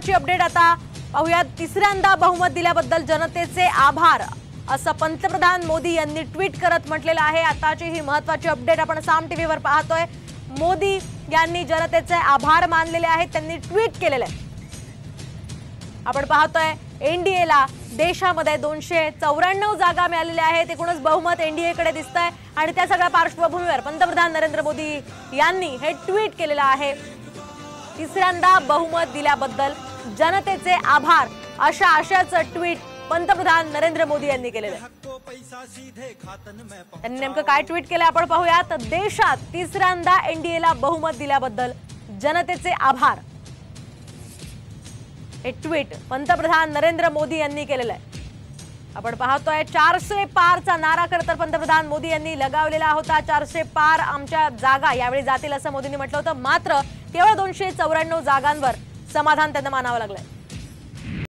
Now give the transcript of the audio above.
महत्त्वाची अपडेट आता पाहूयात। तिसऱ्यांदा बहुमत दिल्याबद्दल जनतेचे आभार असं पंतप्रधान मोदी यांनी ट्विट करत म्हटलेलं आहे। आताची ही महत्त्वाची अपडेट आपण साम टीव्हीवर पाहतोय। मोदी यांनी जनतेचे आभार मानलेले आहेत, त्यांनी ट्विट केलेले आहे। आपण पाहतोय एनडीएला देशामध्ये 294 जागा मिळालेल्या आहेत। एकूणच बहुमत एनडीएकडे दिसतंय आणि त्या सगळ्या पार्श्वभूमीवर पंतप्रधान नरेंद्र मोदी यांनी हे ट्विट केलेलं आहे। तिसऱ्यांदा बहुमत दिल्याबद्दल जनतेचे आभार अशा आशयाचं ट्विट पंतप्रधान नरेंद्र मोदी यांनी केलेलं आहे। त्यांनी नेमकं काय ट्विट केलं आपण पाहूयात। देशात तिसऱ्यांदा एनडीएला बहुमत दिल्याबद्दल जनतेचे आभार, हे ट्विट पंतप्रधान नरेंद्र मोदी यांनी केलेलं आहे। आपण पाहतोय 400 पारचा नारा खरं तर पंतप्रधान मोदी यांनी लगावलेला होता। 400 पार आमच्या जागा यावेळी जातील असं मोदींनी म्हटलं होतं, मात्र केवळ 294 जागांवर समाधान त्यांना मानावं लागलंय।